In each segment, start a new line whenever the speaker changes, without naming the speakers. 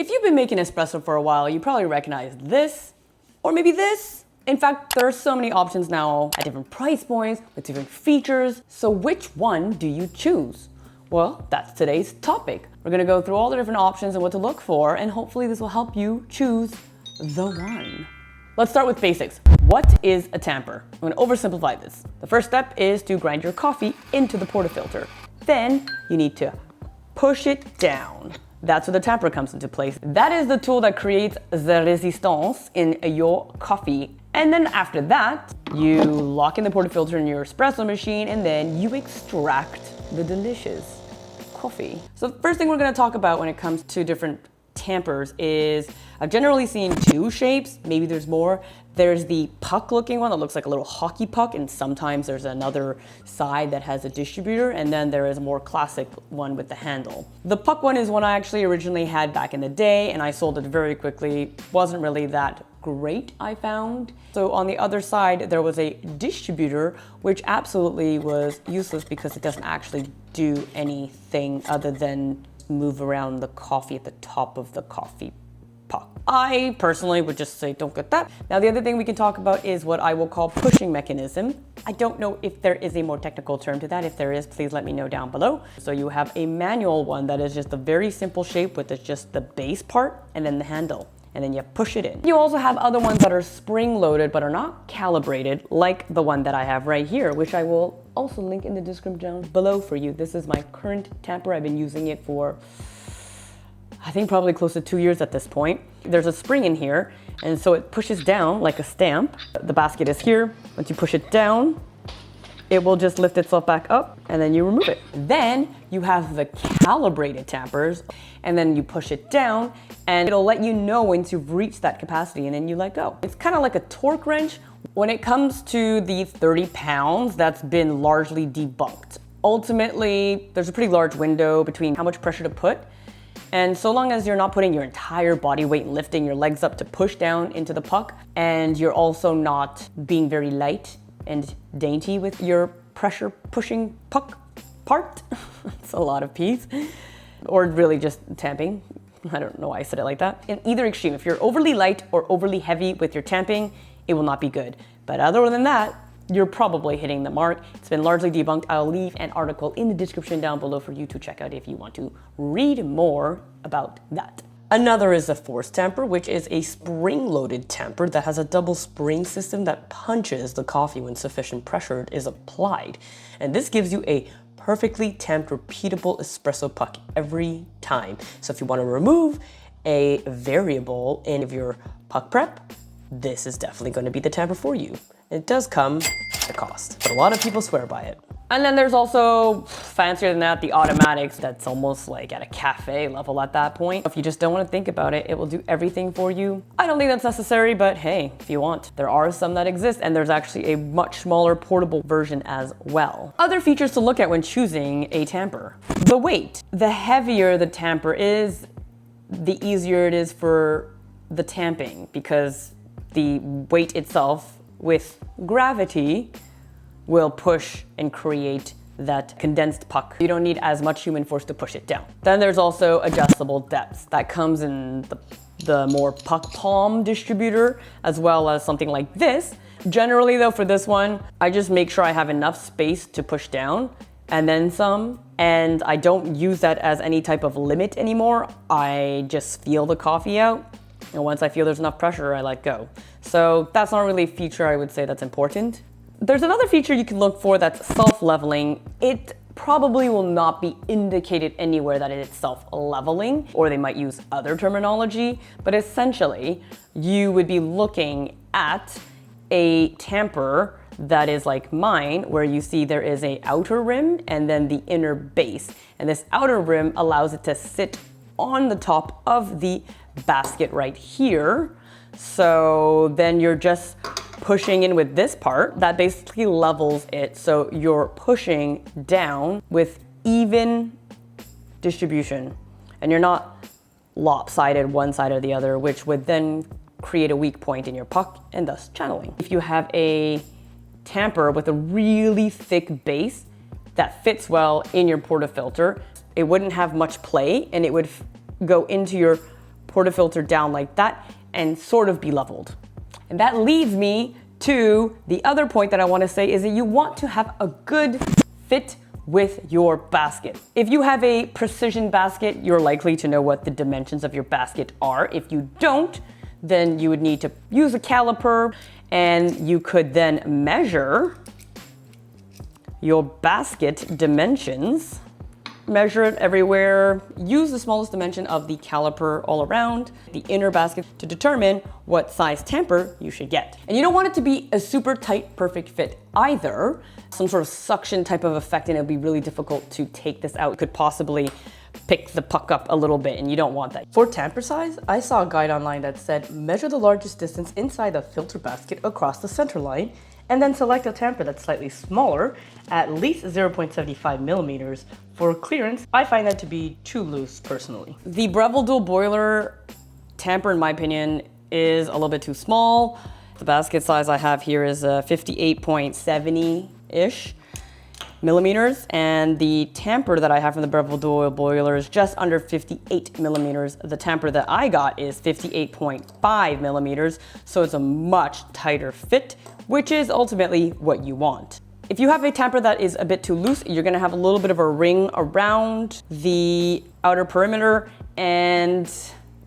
If you've been making espresso for a while, you probably recognize this, or maybe this. In fact, there are so many options now at different price points with different features. So which one do you choose? Well, that's today's topic. We're gonna go through all the different options and what to look for, and hopefully this will help you choose the one. Let's start with basics. What is a tamper? I'm gonna oversimplify this. The first step is to grind your coffee into the portafilter. Then you need to push it down. That's where the tamper comes into place. That is the tool that creates the resistance in your coffee. And then after that, you lock in the portafilter in your espresso machine, and then you extract the delicious coffee. So the first thing we're gonna talk about when it comes to different tampers is I've generally seen two shapes, maybe there's more. There's the puck looking one that looks like a little hockey puck, and sometimes there's another side that has a distributor, and then there is a more classic one with the handle. The puck one is one I actually originally had back in the day, and I sold it very quickly. Wasn't really that great, I found. So on the other side, there was a distributor, which absolutely was useless because it doesn't actually do anything other than move around the coffee at the top of the coffee puck. I personally would just say don't get that. Now the other thing we can talk about is what I will call pushing mechanism. I don't know if there is a more technical term to that. If there is, please let me know down below. So you have a manual one that is just a very simple shape with just the base part and then the handle. And then you push it in. You also have other ones that are spring-loaded but are not calibrated, like the one that I have right here, which I will also link in the description down below for you. This is my current tamper. I've been using it for, I think probably close to 2 years at this point. There's a spring in here, and so it pushes down like a stamp. The basket is here. Once you push it down, it will just lift itself back up, and then you remove it. Then you have the calibrated tampers, and then you push it down, and it'll let you know once you've reached that capacity, and then you let go. It's kind of like a torque wrench. When it comes to the 30 pounds, that's been largely debunked. Ultimately, there's a pretty large window between how much pressure to put, and so long as you're not putting your entire body weight and lifting your legs up to push down into the puck, and you're also not being very light and dainty with your pressure pushing puck part. It's a lot of P's. Or really just tamping. I don't know why I said it like that. In either extreme, if you're overly light or overly heavy with your tamping, it will not be good. But other than that, you're probably hitting the mark. It's been largely debunked. I'll leave an article in the description down below for you to check out if you want to read more about that. Another is a force tamper, which is a spring-loaded tamper that has a double spring system that punches the coffee when sufficient pressure is applied. And this gives you a perfectly tamped, repeatable espresso puck every time. So if you want to remove a variable in your puck prep, this is definitely going to be the tamper for you. It does come at a cost, but a lot of people swear by it. And then there's also, fancier than that, the automatics. That's almost like at a cafe level at that point. If you just don't want to think about it, it will do everything for you. I don't think that's necessary, but hey, if you want. There are some that exist, and there's actually a much smaller portable version as well. Other features to look at when choosing a tamper. The weight. The heavier the tamper is, the easier it is for the tamping, because the weight itself with gravity will push and create that condensed puck. You don't need as much human force to push it down. Then there's also adjustable depths. That comes in the more puck palm distributor, as well as something like this. Generally though, for this one, I just make sure I have enough space to push down and then some. And I don't use that as any type of limit anymore. I just feel the coffee out. And once I feel there's enough pressure, I let go. So that's not really a feature I would say that's important. There's another feature you can look for that's self-leveling. It probably will not be indicated anywhere that it's self-leveling, or they might use other terminology, but essentially you would be looking at a tamper that is like mine, where you see there is a outer rim and then the inner base. And this outer rim allows it to sit on the top of the basket right here. So then you're just pushing in with this part that basically levels it, so you're pushing down with even distribution, and you're not lopsided one side or the other, which would then create a weak point in your puck and thus channeling. If you have a tamper with a really thick base that fits well in your portafilter, it wouldn't have much play, and it would go into your portafilter down like that and sort of be leveled. And that leads me to the other point that I want to say is that you want to have a good fit with your basket. If you have a precision basket, you're likely to know what the dimensions of your basket are. If you don't, then you would need to use a caliper, and you could then measure your basket dimensions. Measure it everywhere. Use the smallest dimension of the caliper all around the inner basket to determine what size tamper you should get. And you don't want it to be a super tight, perfect fit either. Some sort of suction type of effect, and it'll be really difficult to take this out. It could possibly pick the puck up a little bit, and you don't want that.
For tamper size, I saw a guide online that said measure the largest distance inside the filter basket across the center line, and then select a tamper that's slightly smaller, at least 0.75 millimeters. For clearance, I find that to be too loose personally.
The Breville dual boiler tamper, in my opinion, is a little bit too small. The basket size I have here is 58.70-ish millimeters, and the tamper that I have from the Breville dual boiler is just under 58 millimeters. The tamper that I got is 58.5 millimeters, so it's a much tighter fit, which is ultimately what you want. If you have a tamper that is a bit too loose, you're gonna have a little bit of a ring around the outer perimeter, and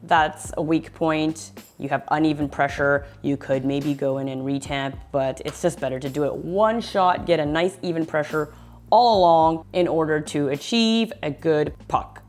that's a weak point. You have uneven pressure. You could maybe go in and retamp, but it's just better to do it one shot, get a nice even pressure all along in order to achieve a good puck.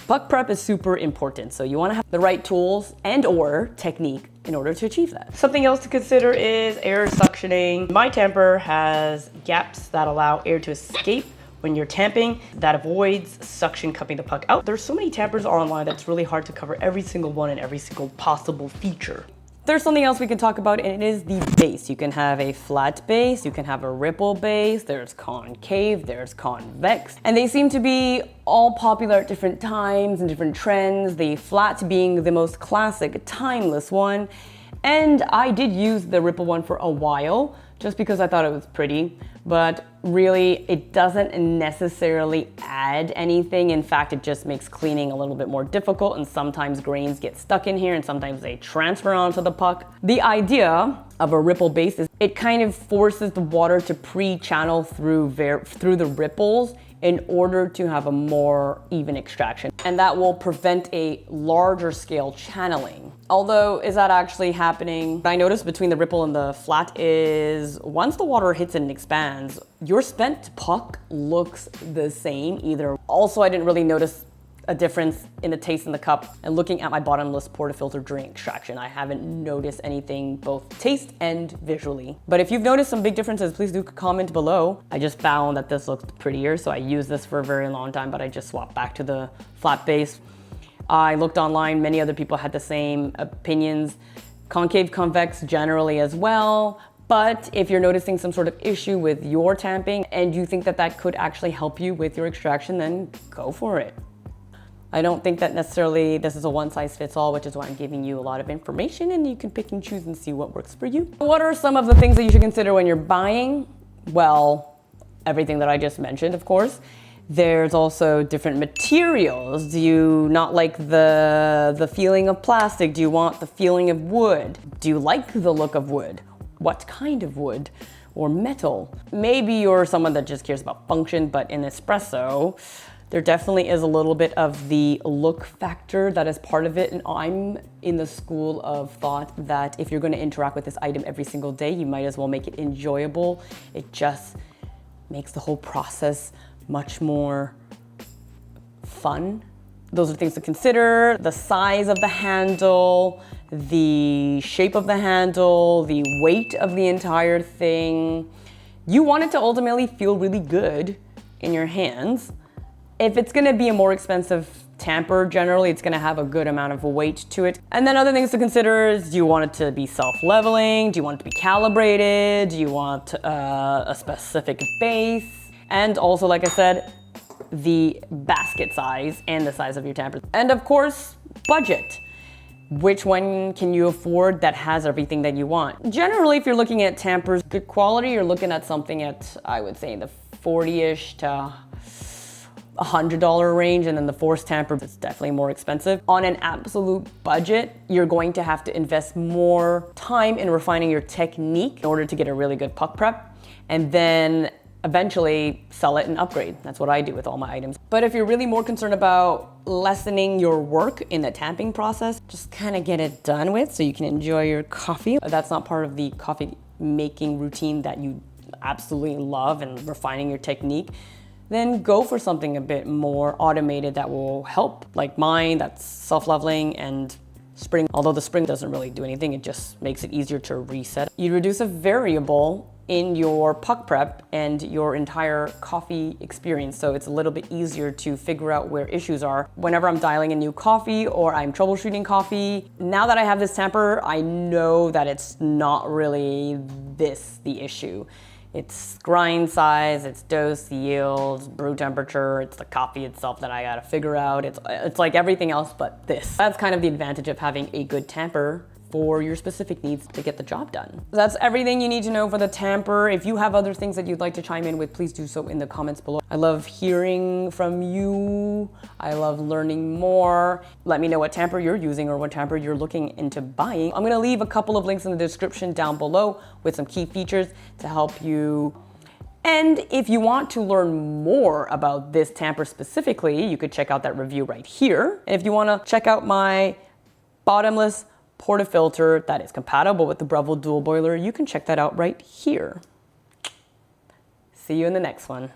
Puck prep is super important, so you want to have the right tools and or technique in order to achieve that.
Something else to consider is air suctioning. My tamper has gaps that allow air to escape when you're tamping. That avoids suction cupping the puck out. There's so many tampers online that's really hard to cover every single one and every single possible feature.
There's something else we can talk about, and it is the base. You can have a flat base, you can have a ripple base, there's concave, there's convex, and they seem to be all popular at different times and different trends, the flat being the most classic, timeless one. And I did use the ripple one for a while, just because I thought it was pretty, but really it doesn't necessarily add anything. In fact, it just makes cleaning a little bit more difficult, and sometimes grains get stuck in here and sometimes they transfer onto the puck. The idea of a ripple base is it kind of forces the water to pre-channel through the ripples in order to have a more even extraction. And that will prevent a larger scale channeling. Although, is that actually happening? What I noticed between the ripple and the flat is once the water hits it and expands, your spent puck looks the same either. Also, I didn't really notice a difference in the taste in the cup. And looking at my bottomless portafilter during extraction, I haven't noticed anything both taste and visually. But if you've noticed some big differences, please do comment below. I just found that this looked prettier, so I used this for a very long time, but I just swapped back to the flat base. I looked online, many other people had the same opinions. Concave, convex generally as well. But if you're noticing some sort of issue with your tamping and you think that that could actually help you with your extraction, then go for it. I don't think that necessarily this is a one size fits all, which is why I'm giving you a lot of information and you can pick and choose and see what works for you. What are some of the things that you should consider when you're buying? Well, everything that I just mentioned, of course. There's also different materials. Do you not like the feeling of plastic? Do you want the feeling of wood? Do you like the look of wood? What kind of wood or metal? Maybe you're someone that just cares about function, but in espresso, there definitely is a little bit of the look factor that is part of it. And I'm in the school of thought that if you're going to interact with this item every single day, you might as well make it enjoyable. It just makes the whole process much more fun. Those are things to consider. The size of the handle, the shape of the handle, the weight of the entire thing. You want it to ultimately feel really good in your hands. If it's gonna be a more expensive tamper, generally it's gonna have a good amount of weight to it. And then other things to consider is, do you want it to be self-leveling? Do you want it to be calibrated? Do you want a specific base? And also, like I said, the basket size and the size of your tamper. And of course, budget. Which one can you afford that has everything that you want? Generally, if you're looking at tampers, good quality, you're looking at something at, I would say, the 40-ish to $100 range, and then the forced tamper is definitely more expensive. On an absolute budget, you're going to have to invest more time in refining your technique in order to get a really good puck prep, and then eventually sell it and upgrade. That's what I do with all my items. But if you're really more concerned about lessening your work in the tamping process, just kind of get it done with so you can enjoy your coffee. That's not part of the coffee making routine that you absolutely love and refining your technique, then go for something a bit more automated that will help, like mine, that's self-leveling and spring. Although the spring doesn't really do anything, it just makes it easier to reset. You reduce a variable in your puck prep and your entire coffee experience, so it's a little bit easier to figure out where issues are. Whenever I'm dialing a new coffee or I'm troubleshooting coffee, now that I have this tamper, I know that it's not really the issue. It's grind size, it's dose, yields, brew temperature, it's the coffee itself that I gotta figure out. It's like everything else but this. That's kind of the advantage of having a good tamper for your specific needs to get the job done. That's everything you need to know for the tamper. If you have other things that you'd like to chime in with, please do so in the comments below. I love hearing from you. I love learning more. Let me know what tamper you're using or what tamper you're looking into buying. I'm gonna leave a couple of links in the description down below with some key features to help you. And if you want to learn more about this tamper specifically, you could check out that review right here. And if you wanna check out my bottomless portafilter that is compatible with the Breville dual boiler, you can check that out right here. See you in the next one.